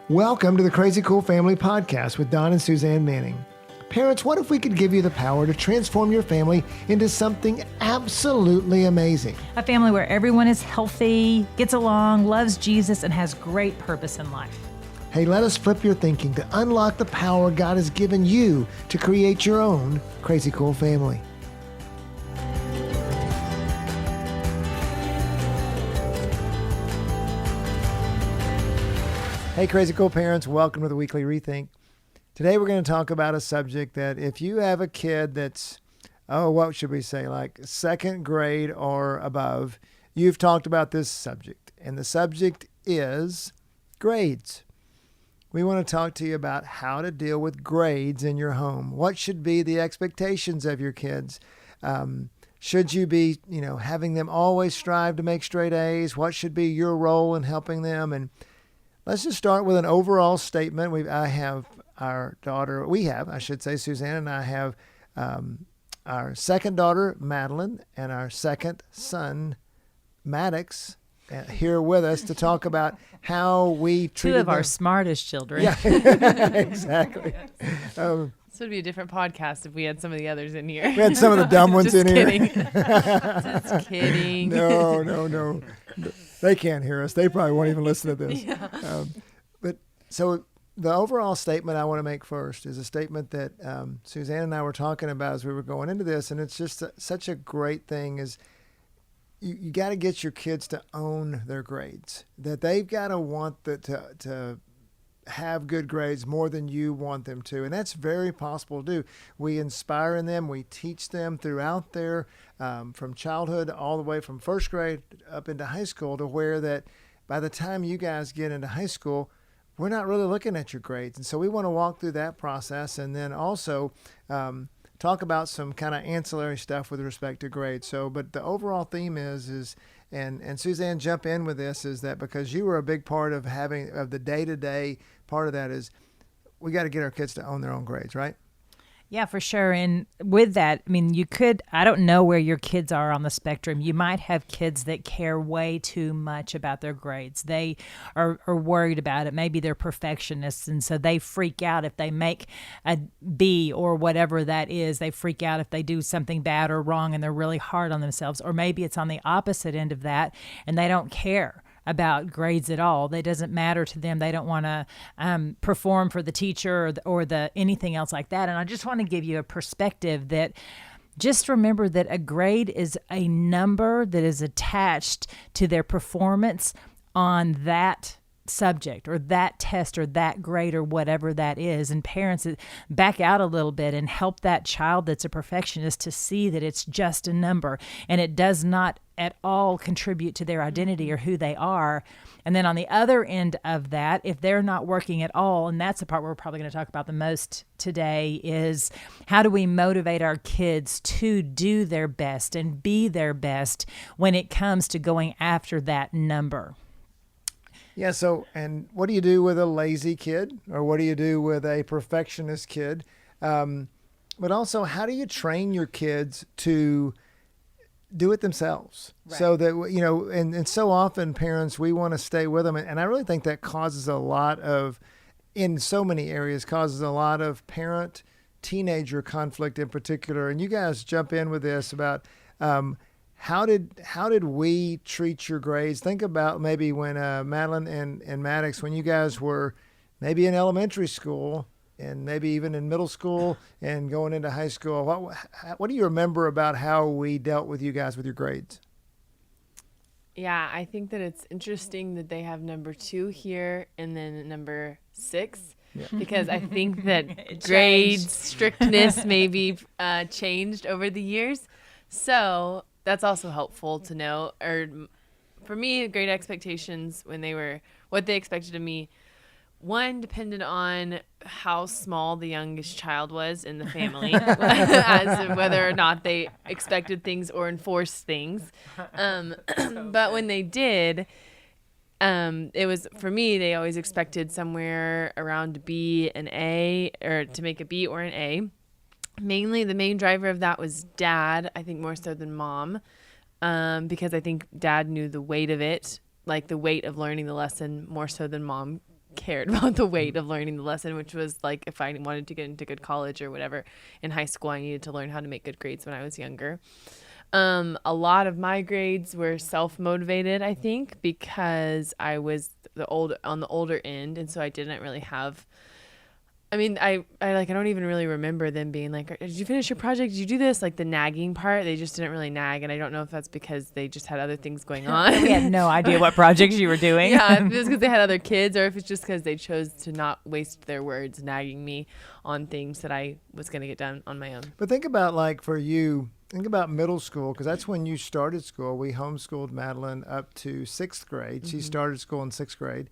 Welcome to the Crazy Cool Family Podcast with Don and Suzanne Manning. Parents, what if we could give you the power to transform your family into something absolutely amazing? A family where everyone is healthy, gets along, loves Jesus, and has great purpose in life. Hey, let us flip your thinking to unlock the power God has given you to create your own Crazy Cool family. Hey, Crazy Cool parents, welcome to the Weekly Rethink. Today we're going to talk about a subject that if you have a kid that's, what should we say, like second grade or above, you've talked about this subject. And the subject is grades. We want to talk to you about how to deal with grades in your home. What should be the expectations of your kids? Should you be, having them always strive to make straight A's? What should be your role in helping them? And let's just start with an overall statement. Suzanne and I have our second daughter, Madeline, and our second son, Maddox, here with us to talk about how we treat Two of our smartest children. Yeah, exactly. This would be a different podcast if we had some of the others in here. We had some of the dumb ones in kidding. here. Just kidding. No. They can't hear us. They probably won't even listen to this. Yeah. So the overall statement I want to make first is a statement that Suzanne and I were talking about as we were going into this, and it's just such a great thing is you got to get your kids to own their grades, that they've got to want to have good grades more than you want them to. And that's very possible to do. We inspire in them. We teach them throughout their, from childhood all the way from first grade up into high school, to where that by the time you guys get into high school, we're not really looking at your grades. And so we want to walk through that process and then also talk about some kind of ancillary stuff with respect to grades. But the overall theme is and Suzanne, jump in with this, is that because you were a big part of the day-to-day part of that is we got to get our kids to own their own grades, right? Yeah, for sure. And with that, I don't know where your kids are on the spectrum. You might have kids that care way too much about their grades. They are worried about it. Maybe they're perfectionists, and so they freak out if they make a B or whatever that is. They freak out if they do something bad or wrong, and they're really hard on themselves. Or maybe it's on the opposite end of that, and they don't care about grades at all. That doesn't matter to them. They don't want to perform for the teacher or the anything else like that. And I just want to give you a perspective that just remember that a grade is a number that is attached to their performance on that subject or that test or that grade or whatever that is. And parents, back out a little bit and help that child that's a perfectionist to see that it's just a number and it does not at all contribute to their identity or who they are. And then on the other end of that, if they're not working at all, and that's the part we're probably going to talk about the most today, is how do we motivate our kids to do their best and be their best when it comes to going after that number? Yeah, and what do you do with a lazy kid, or what do you do with a perfectionist kid? But also, how do you train your kids to do it themselves? Right. So that, and so often parents, we want to stay with them. And I really think that causes a lot of, in so many areas, causes a lot of parent-teenager conflict in particular. And you guys jump in with this about, how did we treat your grades? Think about maybe when Madeline and Maddox, when you guys were maybe in elementary school and maybe even in middle school and going into high school. What do you remember about how we dealt with you guys with your grades? Yeah, I think that it's interesting that they have number 2 here and then number 6. Yeah. Because I think that grade strictness maybe changed over the years. So that's also helpful to know. Or for me, grade expectations when they were what they expected of me, one depended on how small the youngest child was in the family, as of whether or not they expected things or enforced things. But when they did, it was, for me, they always expected somewhere around B and A, or to make a B or an A. Mainly, the main driver of that was Dad, I think more so than Mom, because I think Dad knew the weight of it, like the weight of learning the lesson more so than Mom cared about the weight of learning the lesson, which was like if I wanted to get into good college or whatever in high school, I needed to learn how to make good grades when I was younger. A lot of my grades were self-motivated, I think, because I was on the older end, and so I didn't really have. I mean, I don't even really remember them being like, did you finish your project? Did you do this? Like the nagging part, they just didn't really nag. And I don't know if that's because they just had other things going on. We had no idea what projects you were doing. Yeah, if it was because they had other kids, or if it's just because they chose to not waste their words nagging me on things that I was going to get done on my own. But think about, like, for you, think about middle school, because that's when you started school. We homeschooled Madeline up to 6th grade. She started school in 6th grade.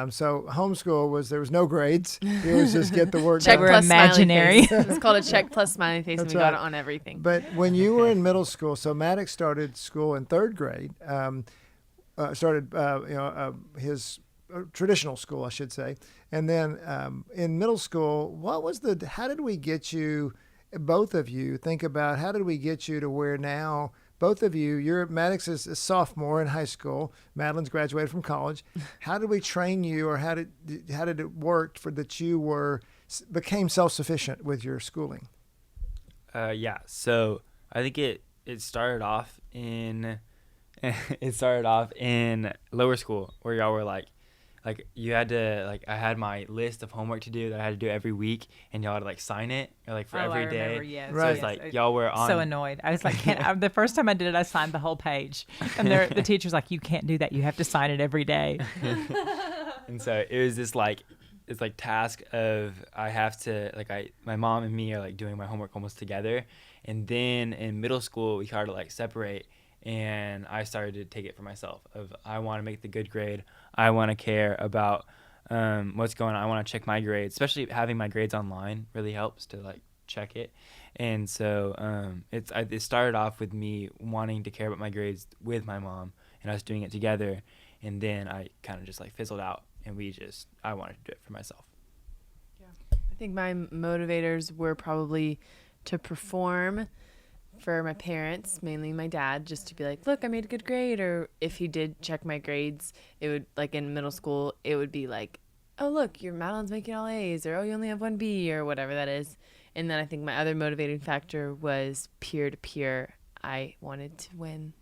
So homeschool there was no grades. It was just get the work check done. plus imaginary. Smiley face. It's called a check plus smiley face, and we got it on everything. But when you were in middle school, so Maddox started school in 3rd grade. His traditional school, I should say, and then in middle school, how did we get you? Both of you think about how did we get you to where now? Both of you, Maddox is a sophomore in high school. Madeline's graduated from college. How did we train you, or how did it work for that you became self-sufficient with your schooling? So I think it started off in lower school, where y'all were like you had to, I had my list of homework to do that I had to do every week, and y'all had to sign it, or for every day. Remember, yes. Right. So it's y'all were on. So annoyed. I was like, the first time I did it, I signed the whole page, and the teacher's like, you can't do that. You have to sign it every day. And so it was this task of I have to my mom and me are doing my homework almost together, and then in middle school we started to separate. And I started to take it for myself I want to make the good grade. I want to care about what's going on. I want to check my grades, especially having my grades online really helps to check it. And so it started off with me wanting to care about my grades with my mom and us doing it together. And then I kind of just fizzled out, and I wanted to do it for myself. Yeah. I think my motivators were probably to perform for my parents, mainly my dad, just to be like, look, I made a good grade. Or if he did check my grades, it would, in middle school, it would be like, oh, look, your Madeline's making all A's, or oh, you only have 1 B, or whatever that is. And then I think my other motivating factor was peer-to-peer. I wanted to win.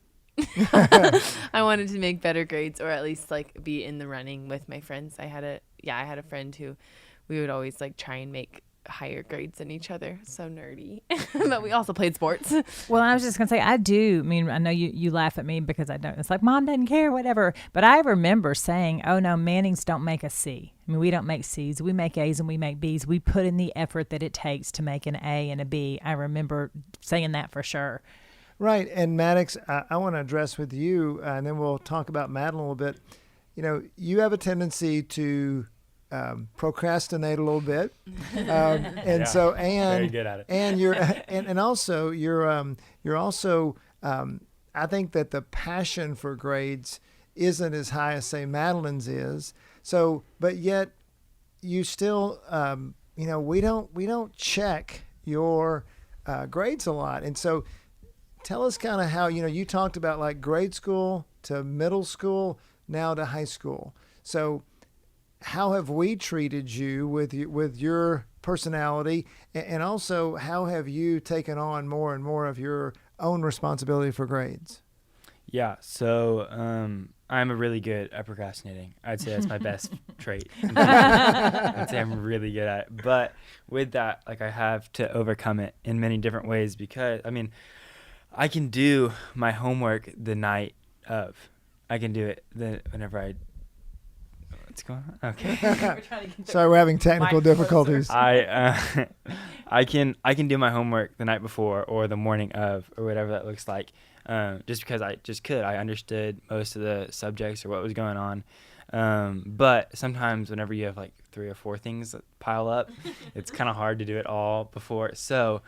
I wanted to make better grades, or at least be in the running with my friends. I had a friend who we would always try and make higher grades than each other. So nerdy. But we also played sports. Well, I was just gonna say, I do. I mean, I know you laugh at me because I don't. It's like, Mom doesn't care, whatever. But I remember saying, oh no, Mannings don't make a C. I mean, we don't make C's. We make A's and we make B's. We put in the effort that it takes to make an A and a B. I remember saying that for sure. Right. And Maddox, I want to address with you, and then we'll talk about Madeline a little bit. You have a tendency to procrastinate a little bit, and very good at it. And you're also I think that the passion for grades isn't as high as say Madeline's is. So, but yet you still we don't check your grades a lot, and so tell us kind of how you talked about grade school to middle school now to high school. So how have we treated you with your personality, and also how have you taken on more and more of your own responsibility for grades? Yeah, so I'm really good at procrastinating. I'd say that's my best trait. I'd say I'm really good at it. But with that, I have to overcome it in many different ways, because I can do my homework the night of. I can do it whenever I. What's going on? Okay. Sorry, we're having technical difficulties. I can do my homework the night before or the morning of, or whatever that looks like, just because I just could. I understood most of the subjects or what was going on. But sometimes whenever you have 3 or 4 things that pile up, it's kind of hard to do it all before. So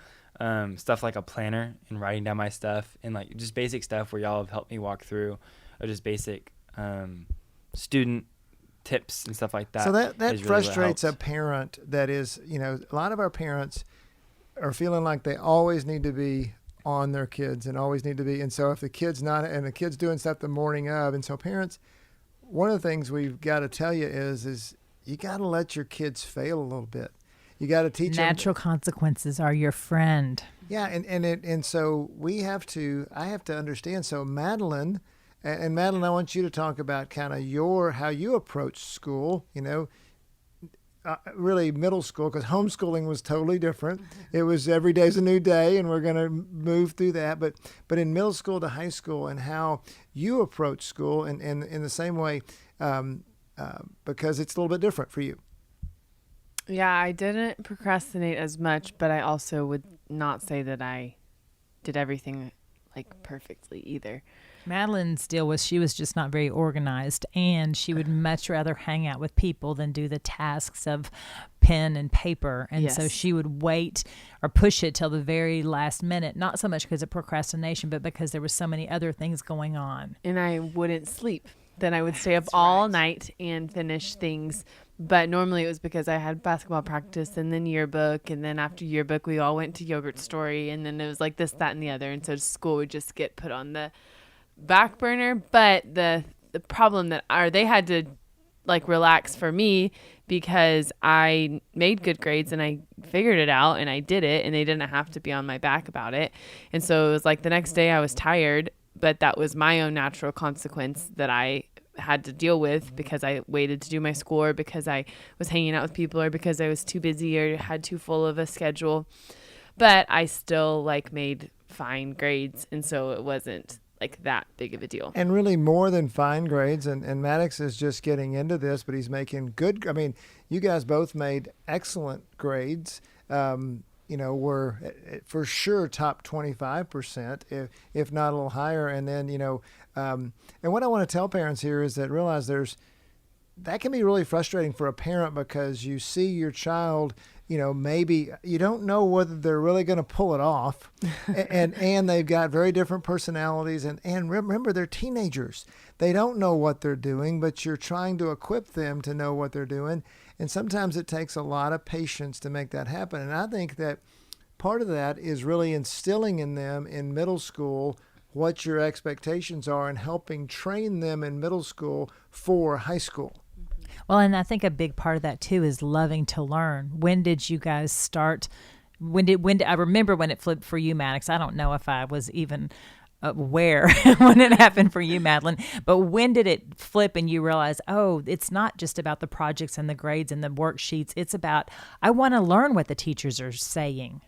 stuff like a planner and writing down my stuff, and just basic stuff where y'all have helped me walk through, or just basic student tips and stuff like that. So that really frustrates a parent. That is, a lot of our parents are feeling like they always need to be on their kids and always need to be. And so if the kid's the kid's doing stuff the morning of, and so parents, one of the things we've got to tell you is you got to let your kids fail a little bit. You got to teach them. Natural consequences are your friend. Yeah, and so I have to understand. So Madeline, I want you to talk about kind of how you approach school. Really middle school, because homeschooling was totally different. It was every day's a new day, and we're going to move through that. But in middle school to high school, and how you approach school, and in the same way, because it's a little bit different for you. Yeah, I didn't procrastinate as much, but I also would not say that I did everything like perfectly either. Madeline's deal was she was just not very organized, and she would much rather hang out with people than do the tasks of pen and paper. And so Yes. she would wait or push it till the very last minute, not so much because of procrastination, but because there were so many other things going on. And I wouldn't sleep. Then I would stay up all night and finish things. But normally it was because I had basketball practice and then yearbook. And then after yearbook, we all went to Yogurt Story. And then it was like this, that, and the other. And so school would just get put on the back burner. But the problem they had to like relax for me, because I made good grades and I figured it out and I did it, and they didn't have to be on my back about it. And so it was like the next day I was tired, but that was my own natural consequence that I had to deal with, because I waited to do my school, or because I was hanging out with people, or because I was too busy or had too full of a schedule. But I still like made fine grades, and so it wasn't like that big of a deal. And really more than fine grades, and Maddox is just getting into this, but he's making good. I mean, you guys both made excellent grades. Were for sure top 25%, if not a little higher. And then, and what I want to tell parents here is that realize that can be really frustrating for a parent, because you see your child, maybe you don't know whether they're really going to pull it off. and they've got very different personalities. And remember, they're teenagers. They don't know what they're doing, but you're trying to equip them to know what they're doing. And sometimes it takes a lot of patience to make that happen. And I think that part of that is really instilling in them in middle school what your expectations are, and helping train them in middle school for high school. Well, and I think a big part of that too is loving to learn. When did you guys start? When did I remember when it flipped for you, Maddox? I don't know if I was even aware when it happened for you, Madeline. But when did it flip and you realize, oh, it's not just about the projects and the grades and the worksheets. It's about, I want to learn what the teachers are saying.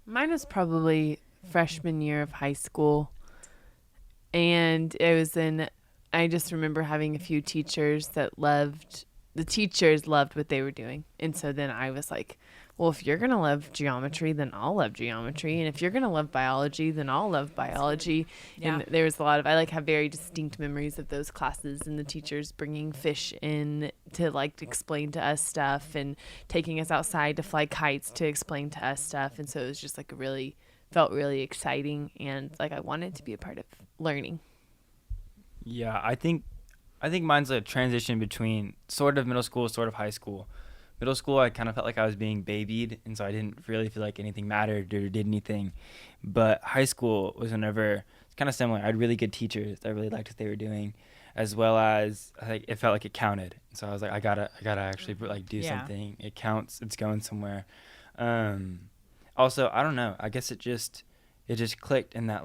Mine was probably freshman year of high school. And it was I just remember having a few teachers that loved what they were doing. And so then I was like, well, if you're going to love geometry, then I'll love geometry. And if you're going to love biology, then I'll love biology. Yeah. And there was a lot of, I have very distinct memories of those classes, and the teachers bringing fish in to explain to us stuff, and taking us outside to fly kites to explain to us stuff. And so it was just felt really exciting, and I wanted to be a part of learning. Yeah, I think mine's a transition between sort of middle school, sort of high school. Middle school, I kind of felt like I was being babied, and so I didn't really feel like anything mattered or did anything. But high school was whenever it's kind of similar. I had really good teachers that I really liked what they were doing, as well as it felt like it counted. So I was like, I gotta actually do something. It counts. It's going somewhere. Also, I don't know. I guess it just clicked in that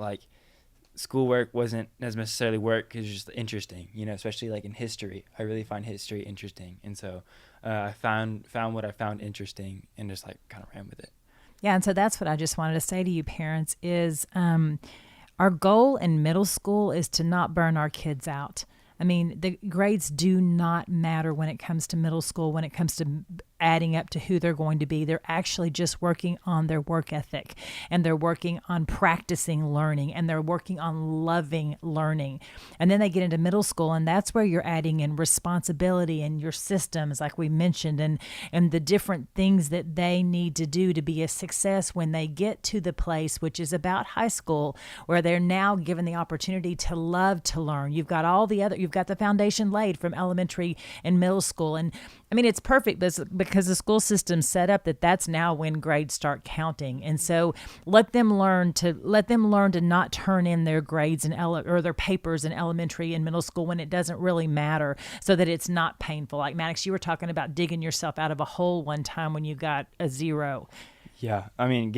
schoolwork wasn't as necessarily work. It was just interesting, especially in history. I really find history interesting. And so I found what I found interesting, and just kind of ran with it. Yeah. And so that's what I just wanted to say to you parents is our goal in middle school is to not burn our kids out. I mean, the grades do not matter when it comes to middle school, when it comes to adding up to who they're going to be. They're actually just working on their work ethic, and they're working on practicing learning, and they're working on loving learning. And then they get into middle school, and that's where you're adding in responsibility and your systems, like we mentioned, and the different things that they need to do to be a success when they get to the place, which is about high school, where they're now given the opportunity to love to learn. You've got the foundation laid from elementary and middle school. And I mean, it's perfect because the school system's set up that's now when grades start counting. And so let them learn to not turn in their grades or their papers in elementary and middle school when it doesn't really matter, so that it's not painful. Like Maddox, you were talking about digging yourself out of a hole one time when you got a 0. Yeah. I mean,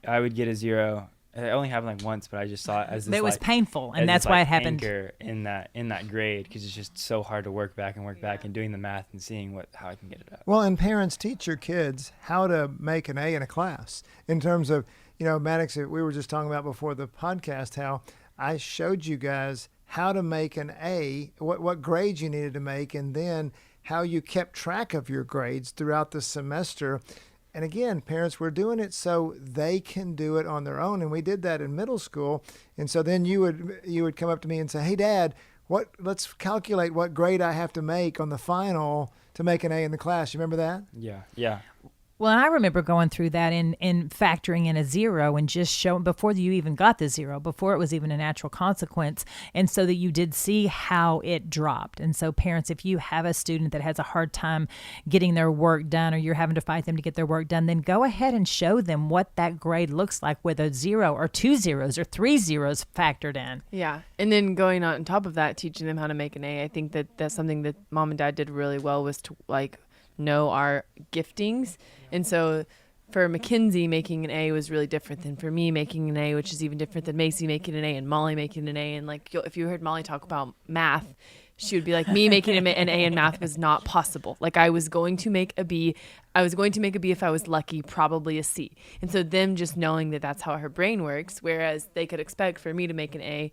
I would get a 0. It only happened like once, but I just saw it as this, it was painful, and that's why it happened. Anchor in that grade, because it's just so hard to work back and doing the math and seeing how I can get it up. Well, and parents teach your kids how to make an A in a class. In terms of, Maddox, we were just talking about before the podcast how I showed you guys how to make an A, what grades you needed to make, and then how you kept track of your grades throughout the semester. And again, parents, we're doing it so they can do it on their own. And we did that in middle school. And so then you would come up to me and say, hey, Dad, let's calculate what grade I have to make on the final to make an A in the class. You remember that? Yeah. Well, I remember going through that in factoring in a 0 and just showing before you even got the 0, before it was even a natural consequence. And so that you did see how it dropped. And so parents, if you have a student that has a hard time getting their work done, or you're having to fight them to get their work done, then go ahead and show them what that grade looks like with a 0 or 2 zeros or 3 zeros factored in. Yeah. And then going on top of that, teaching them how to make an A. I think that's something that Mom and Dad did really well, was to know our giftings. And so for Mackenzie, making an A was really different than for me making an A, which is even different than Macy making an A and Molly making an A. And if you heard Molly talk about math, she would be like, me making an A in math was not possible. Like, I was going to make a B. I was going to make a B if I was lucky, probably a C. And so them just knowing that that's how her brain works, whereas they could expect for me to make an A,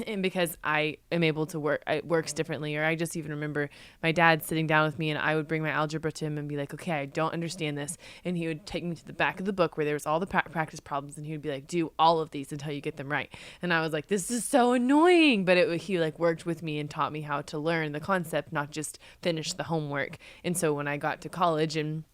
and because I am able to work, it works differently. Or I just even remember my dad sitting down with me, and I would bring my algebra to him and be like, okay, I don't understand this. And he would take me to the back of the book where there was all the practice problems, and he would be like, do all of these until you get them right. And I was like, this is so annoying. But he worked with me and taught me how to learn the concept, not just finish the homework. And so when I got to college and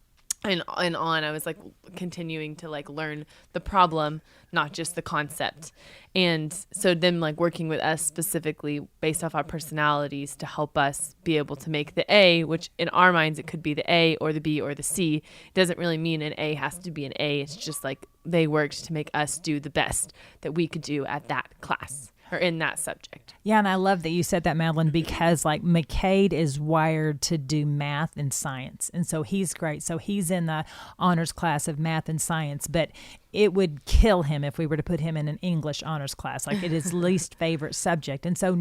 on, I was continuing to learn the problem, not just the concept. And so them working with us specifically based off our personalities to help us be able to make the A, which in our minds it could be the A or the B or the C. It doesn't really mean an A has to be an A. It's just they worked to make us do the best that we could do at that class or in that subject. Yeah, and I love that you said that, Madeline, because McCade is wired to do math and science. And so he's great. So he's in the honors class of math and science, but it would kill him if we were to put him in an English honors class, it is least favorite subject. And so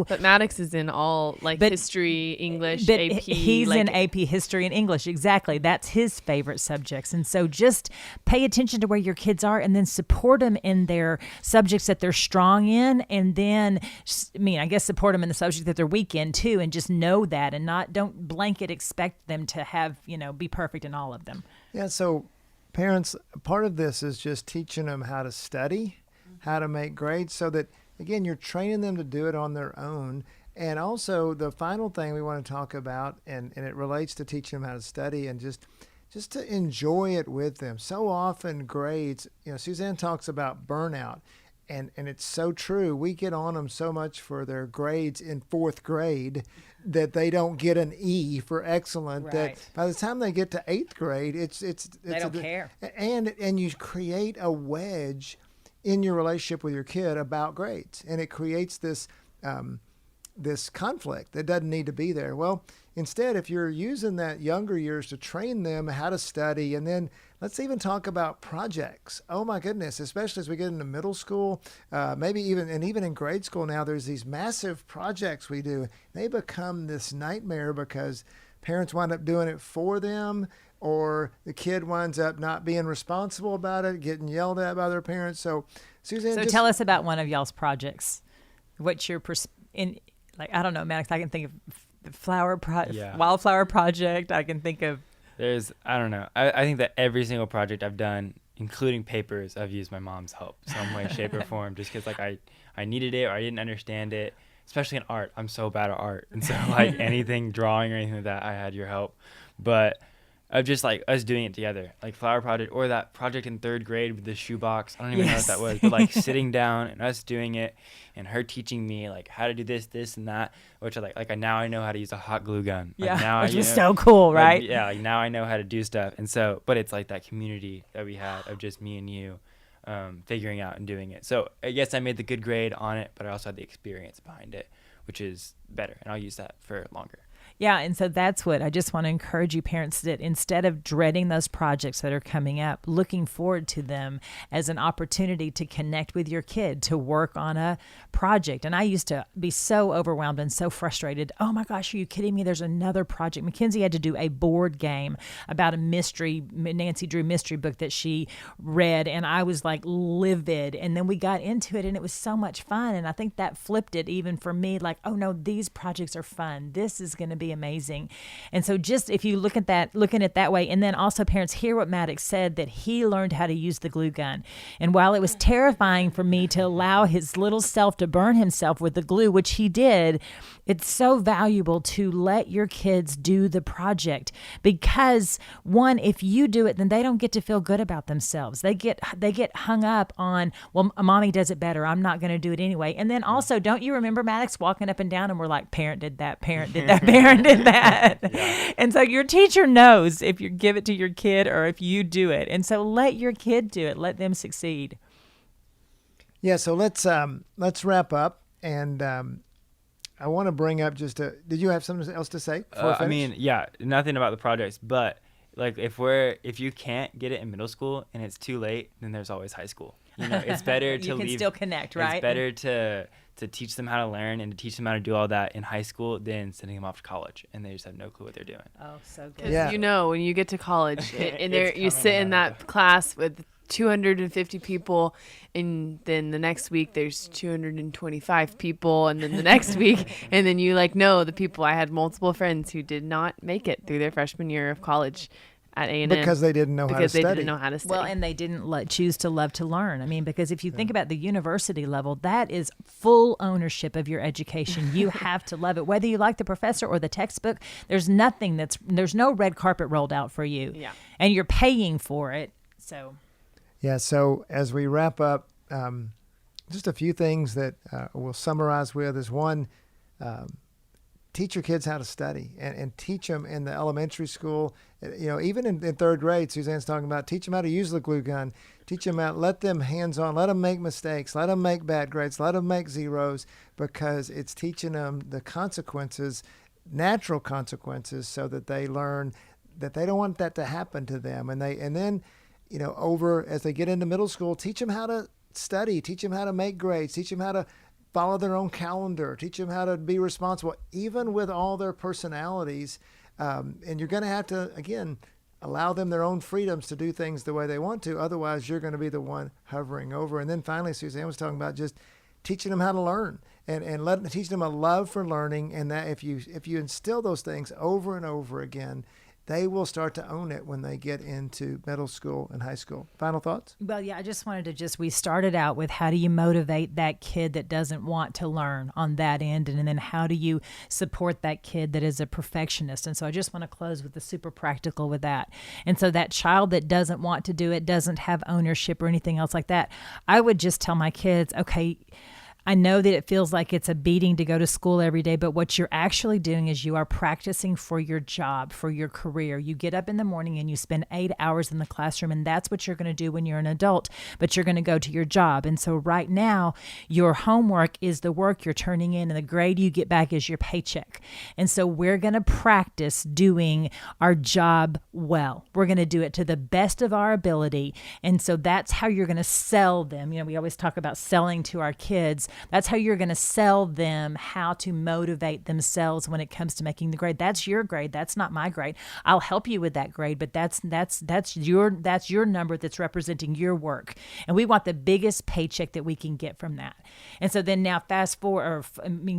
But Maddox is in all history, English, but AP. He's in AP history and English. Exactly. That's his favorite subjects. And so just pay attention to where your kids are and then support them in their subjects that they're strong in. And then, I guess support them in the subject that they're weak in too. And just know that and don't blanket expect them to have, be perfect in all of them. Yeah. So parents, part of this is just teaching them how to study, how to make grades, so that, again, you're training them to do it on their own. And also the final thing we want to talk about, and it relates to teaching them how to study and just to enjoy it with them. So often grades, Suzanne talks about burnout, and it's so true. We get on them so much for their grades in 4th grade that they don't get an E for excellent. Right. That by the time they get to 8th grade, it's they don't care. And you create a wedge in your relationship with your kid about grades, and it creates this conflict that doesn't need to be there. Well, instead, if you're using that younger years to train them how to study, and then let's even talk about projects. Oh my goodness, especially as we get into middle school, maybe even in grade school now, there's these massive projects we do. They become this nightmare because parents wind up doing it for them, or the kid winds up not being responsible about it, getting yelled at by their parents. So, Suzanne, tell us about one of y'all's projects. What's your I don't know, Maddox, I can think of wildflower project. I can think of. I don't know. I think that every single project I've done, including papers, I've used my mom's help some way, shape, or form, just because I needed it or I didn't understand it, especially in art. I'm so bad at art. And so anything, drawing or anything like that, I had your help. But of just like us doing it together, like flower project or that project in 3rd grade with the shoebox. I don't even know what that was, but like sitting down and us doing it and her teaching me like how to do this and that, which I like now I know how to use a hot glue gun. Like, now which I, is so cool, right? Like, yeah, like now I know how to do stuff. And so, but it's like that community that we had of just me and you figuring out and doing it. So I guess I made the good grade on it, but I also had the experience behind it, which is better. And I'll use that for longer. Yeah, and so that's what I just want to encourage you parents, that instead of dreading those projects that are coming up, looking forward to them as an opportunity to connect with your kid, to work on a project. And I used to be so overwhelmed and so frustrated. Oh my gosh, are you kidding me? There's another project. Mackenzie had to do a board game about a mystery, Nancy Drew mystery book that she read, and I was like livid. And then we got into it and it was so much fun. And I think that flipped it even for me, like, oh no, these projects are fun. This is going to be amazing. And so just if you look at that, looking at that way, and then also parents, hear what Maddox said, that he learned how to use the glue gun. And while it was terrifying for me to allow his little self to burn himself with the glue, which he did, it's so valuable to let your kids do the project, because one, if you do it, then they don't get to feel good about themselves. They get hung up on, well, mommy does it better, I'm not going to do it anyway. And then also, don't you remember Maddox walking up and down and we're like, parent did that, parent did that, parent did that. Yeah. And so your teacher knows if you give it to your kid or if you do it. And so let your kid do it. Let them succeed. Yeah. So let's wrap up. And I want to bring up did you have something else to say? I mean, yeah, nothing about the projects, but like if you can't get it in middle school and it's too late, then there's always high school. You know, it's better to you can still connect, right? It's better to teach them how to learn and to teach them how to do all that in high school than sending them off to college and they just have no clue what they're doing. Oh, so good. Yeah. You know, when you get to college and there you sit in that class with 250 people, and then the next week there's 225 people, and then the next week, and then you know the people. I had multiple friends who did not make it through their freshman year of college at A&M because they didn't know how to study. Because they didn't know how to study. Well, and they didn't choose to love to learn. I mean, because if you think about the university level, that is full ownership of your education. You have to love it, whether you like the professor or the textbook. There's no red carpet rolled out for you. Yeah, and you're paying for it. So. Yeah, so as we wrap up, just a few things that we'll summarize with is one, teach your kids how to study and teach them in the elementary school. You know, even in 3rd grade, Suzanne's talking about, teach them how to use the glue gun, teach them how, let them hands-on, let them make mistakes, let them make bad grades, let them make zeros, because it's teaching them the consequences, natural consequences, so that they learn that they don't want that to happen to them. And then, you know, as they get into middle school, teach them how to study, teach them how to make grades, teach them how to follow their own calendar, teach them how to be responsible, even with all their personalities. And you're going to have to, again, allow them their own freedoms to do things the way they want to. Otherwise, you're going to be the one hovering over. And then finally, Suzanne was talking about just teaching them how to learn and teach them a love for learning. And that if you instill those things over and over again, they will start to own it when they get into middle school and high school. Final thoughts? Well, yeah, I just wanted to we started out with, how do you motivate that kid that doesn't want to learn on that end? And then how do you support that kid that is a perfectionist? And so I just want to close with the super practical with that. And so that child that doesn't want to do it, doesn't have ownership or anything else like that, I would just tell my kids, okay, I know that it feels like it's a beating to go to school every day, but what you're actually doing is you are practicing for your job, for your career. You get up in the morning and you spend 8 hours in the classroom, and that's what you're going to do when you're an adult, but you're going to go to your job. And so right now, your homework is the work you're turning in, and the grade you get back is your paycheck. And so we're going to practice doing our job well. We're going to do it to the best of our ability. And so that's how you're going to sell them. You know, we always talk about selling to our kids. That's how you're going to sell them how to motivate themselves when it comes to making the grade. That's your grade. That's not my grade. I'll help you with that grade, but that's your number that's representing your work. And we want the biggest paycheck that we can get from that. And so then now fast forward,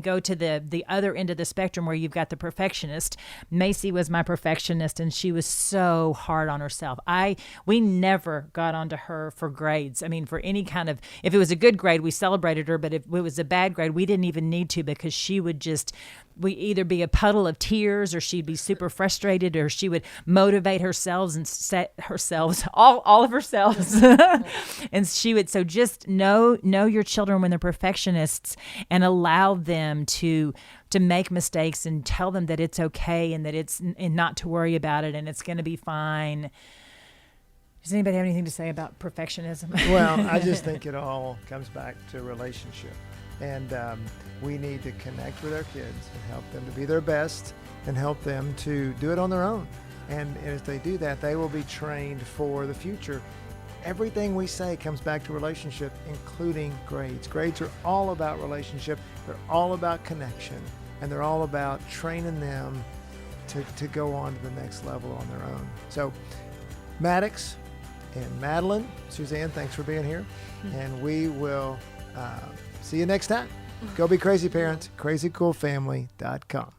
go to the other end of the spectrum where you've got the perfectionist. Macy was my perfectionist, and she was so hard on herself. We never got onto her for grades. I mean, for any kind of, if it was a good grade, we celebrated her, but if if it was a bad grade, we didn't even need to, because she would we either be a puddle of tears, or she'd be super frustrated, or she would motivate herself and set herself, all of herself. And she would, so just know your children when they're perfectionists, and allow them to make mistakes, and tell them that it's okay, and that and not to worry about it, and it's going to be fine. Does anybody have anything to say about perfectionism? Well, I just think it all comes back to relationship. And we need to connect with our kids and help them to be their best, and help them to do it on their own. And as they do that, they will be trained for the future. Everything we say comes back to relationship, including grades. Grades are all about relationship. They're all about connection. And they're all about training them to go on to the next level on their own. So Maddox and Madeline, Suzanne, thanks for being here. And we will see you next time. Go be crazy, parents. crazycoolfamily.com.